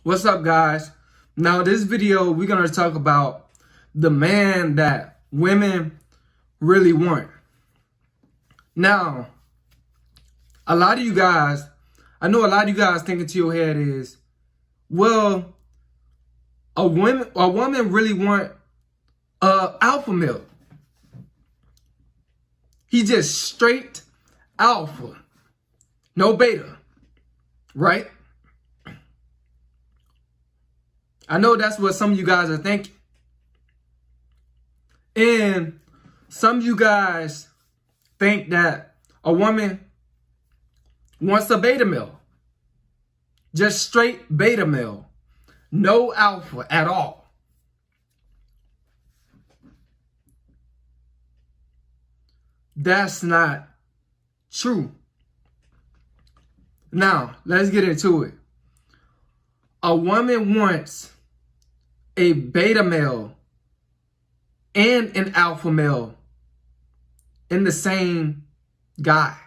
What's up, guys? Now, this video, we're going to talk about the man that women really want. Now, I know a lot of you guys thinking to your head is, well, a woman really want alpha male. He just straight alpha, no beta, right? I know that's what some of you guys are thinking. And some of you guys think that a woman wants a beta male. Just straight beta male. No alpha at all. That's not true. Now, let's get into it. A woman wants a beta male and an alpha male in the same guy,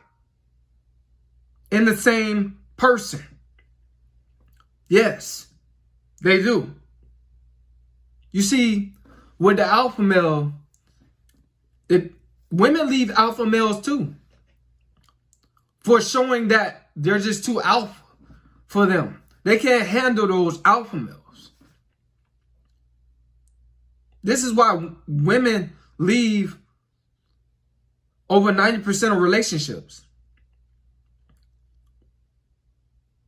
in the same person. Yes, they do. You see, with the alpha male, women leave alpha males too for showing that they're just too alpha for them. They can't handle those alpha males. This is why women leave over 90% of relationships.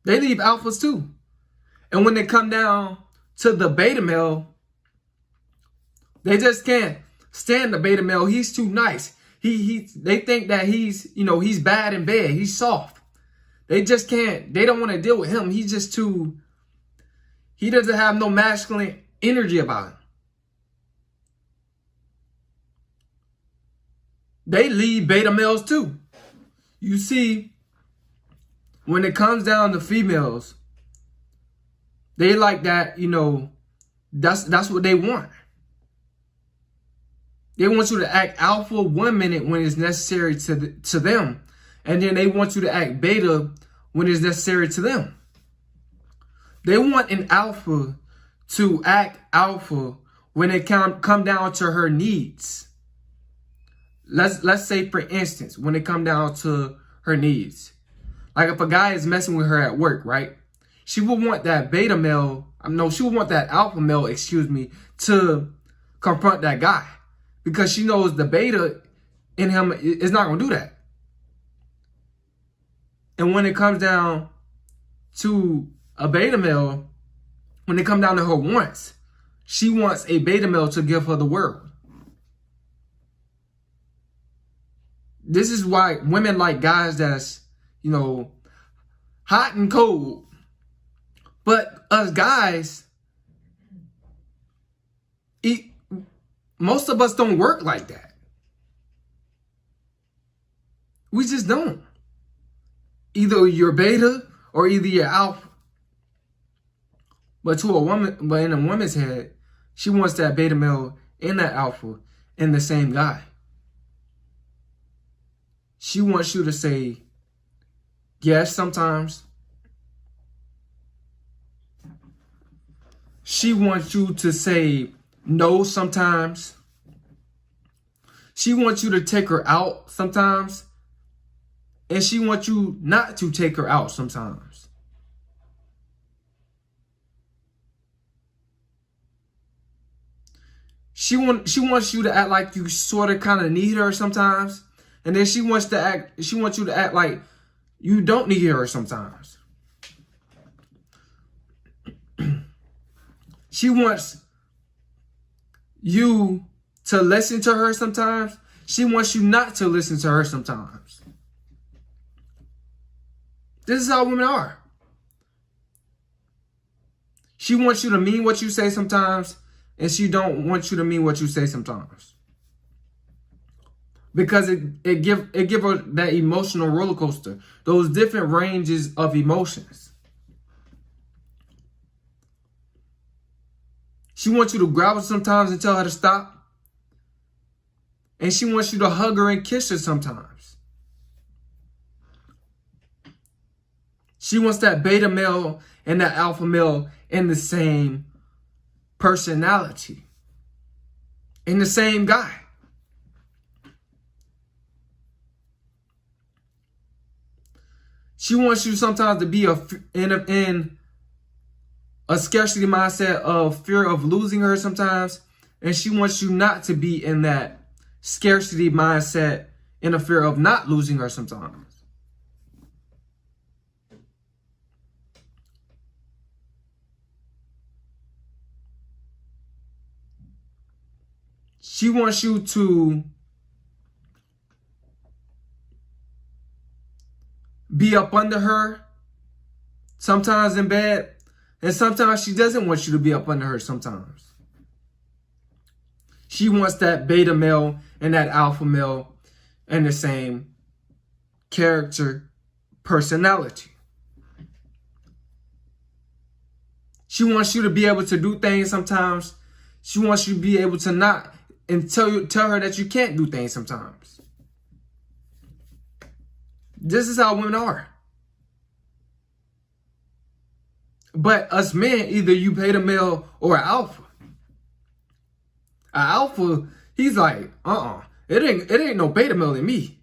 They leave alphas too. And when they come down to the beta male, they just can't stand the beta male. He's too nice. They think that he's bad in bed. He's soft. They just can't. They don't want to deal with him. He's just too. He doesn't have no masculine energy about him. They leave beta males too. You see, when it comes down to females, they like that, that's what they want. They want you to act alpha 1 minute when it's necessary to them. And then they want you to act beta when it's necessary to them. They want an alpha to act alpha when it come down to her needs. Let's say, for instance, when it come down to her needs. Like if a guy is messing with her at work, right? She would want that beta male, she would want that alpha male, to confront that guy. Because she knows the beta in him is not going to do that. And when it comes down to a beta male, when it comes down to her wants, she wants a beta male to give her the world. This is why women like guys that's, hot and cold. But us guys, most of us don't work like that. We just don't. Either you're beta or either you're alpha. But to a woman, but in a woman's head, she wants that beta male and that alpha in the same guy. She wants you to say yes sometimes. She wants you to say no sometimes. She wants you to take her out sometimes. And she wants you not to take her out sometimes. She wants you to act like you sort of kind of need her sometimes. And then she wants you to act like you don't need her sometimes. She wants you to listen to her sometimes. She wants you not to listen to her sometimes. This is how women are. She wants you to mean what you say sometimes, and she don't want you to mean what you say sometimes. Because it give her that emotional roller coaster, those different ranges of emotions. She wants you to grab her sometimes and tell her to stop. And she wants you to hug her and kiss her sometimes. She wants that beta male and that alpha male in the same personality, in the same guy. She wants you sometimes to be in a scarcity mindset of fear of losing her sometimes. And she wants you not to be in that scarcity mindset in a fear of not losing her sometimes. She wants you to be up under her, sometimes in bed, and sometimes she doesn't want you to be up under her sometimes. She wants that beta male and that alpha male in the same character, personality. She wants you to be able to do things sometimes. She wants you to be able to not, and tell her that you can't do things sometimes. This is how women are. But us men, either you beta male or an alpha. An alpha, he's like, it ain't no beta male in me.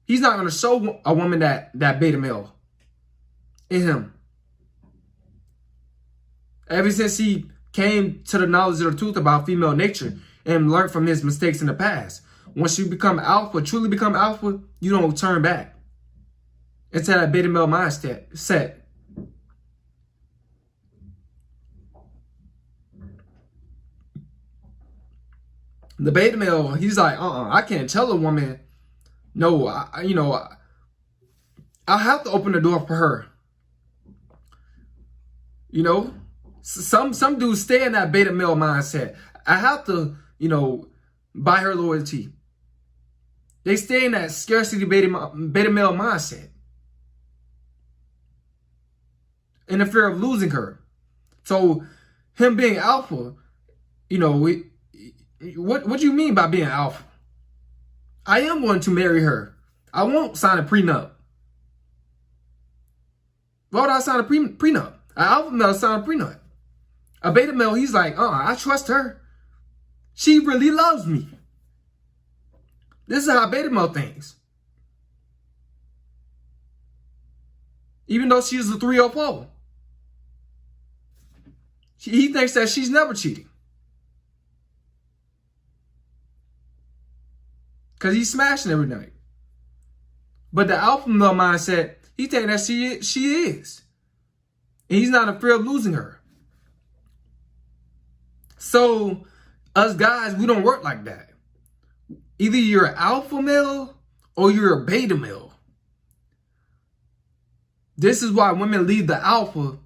He's not gonna show a woman that beta male in him. Ever since he came to the knowledge of the truth about female nature and learned from his mistakes in the past. Once you become alpha, truly become alpha, you don't turn back into that beta male mindset. The beta male, he's like, I can't tell a woman, no, I have to open the door for her. You know, some dudes stay in that beta male mindset. I have to, buy her loyalty. They stay in that scarcity beta male mindset. In the fear of losing her. So him being alpha, what do you mean by being alpha? I am going to marry her. I won't sign a prenup. Why would I sign a prenup? An alpha male sign a prenup. A beta male, he's like, I trust her. She really loves me. This is how beta male thinks. Even though she's a 3 or 4. He thinks that she's never cheating. Because he's smashing every night. But the alpha male mindset, he thinks that she is. And he's not afraid of losing her. So, us guys, we don't work like that. Either you're an alpha male or you're a beta male. This is why women leave the alpha.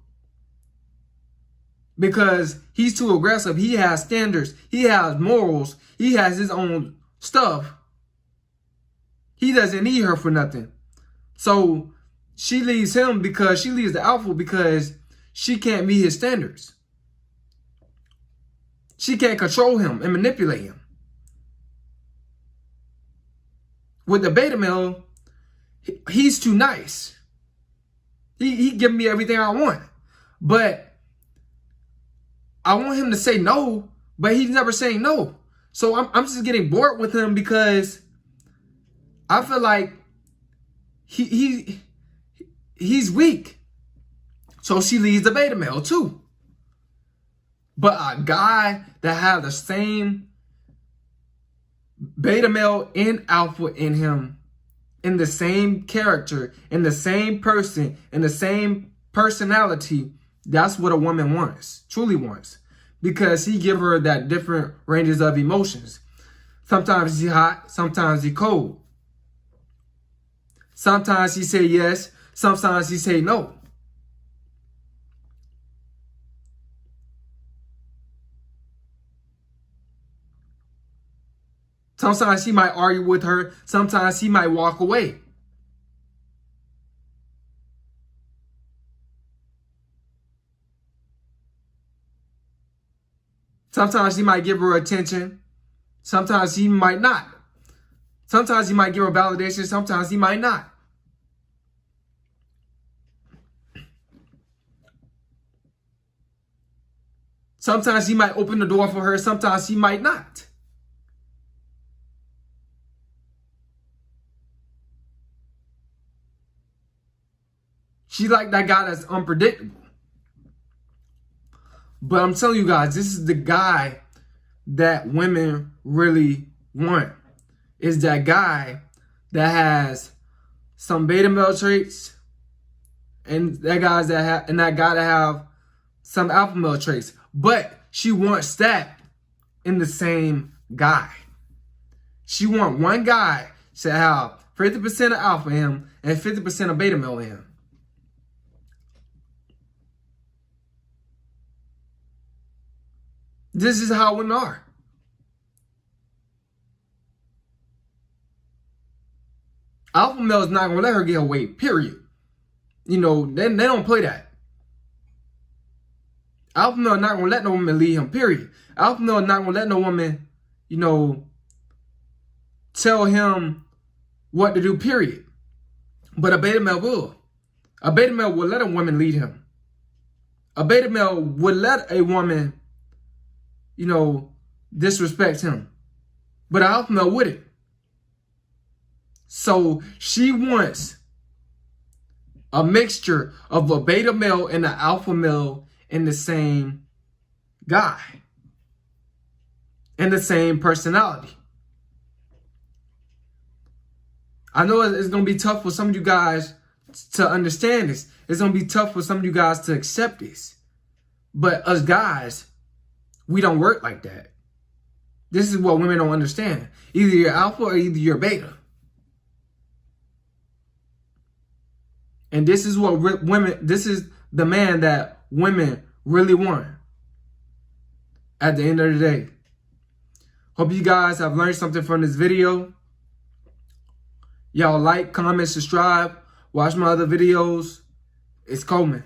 Because he's too aggressive. He has standards. He has morals. He has his own stuff. He doesn't need her for nothing. So she leaves him because she leaves the alpha because she can't meet his standards. She can't control him and manipulate him. With the beta male, he's too nice. He giving me everything I want. But I want him to say no, but he's never saying no. So I'm just getting bored with him because I feel like he's weak. So she leaves the beta male too. But a guy that has the same beta male and alpha in him, in the same character, in the same person, in the same personality, that's what a woman wants, truly wants. Because he give her that different ranges of emotions. Sometimes he's hot, sometimes he's cold. Sometimes he say yes, sometimes he say no. Sometimes he might argue with her. Sometimes he might walk away. Sometimes he might give her attention. Sometimes he might not. Sometimes he might give her validation. Sometimes he might not. Sometimes he might open the door for her. Sometimes he might not. She like that guy that's unpredictable. But I'm telling you guys, this is the guy that women really want. Is that guy that has some beta male traits, and that guy that have some alpha male traits. But she wants that in the same guy. She wants one guy to have 50% of alpha in him and 50% of beta male in him. This is how women are. Alpha male is not going to let her get away, period. You know, they don't play that. Alpha male is not going to let no woman lead him, period. Alpha male is not going to let no woman, you know, tell him what to do, period. But a beta male will. A beta male will let a woman lead him. A beta male would let a woman, you know, disrespect him. But an alpha male wouldn't. So she wants a mixture of a beta male and an alpha male in the same guy. And the same personality. I know it's going to be tough for some of you guys to understand this. It's going to be tough for some of you guys to accept this. But us guys, we don't work like that. This is what women don't understand. Either you're alpha or either you're beta. And this is what this is the man that women really want at the end of the day. Hope you guys have learned something from this video. Y'all like, comment, subscribe, watch my other videos. It's Coleman.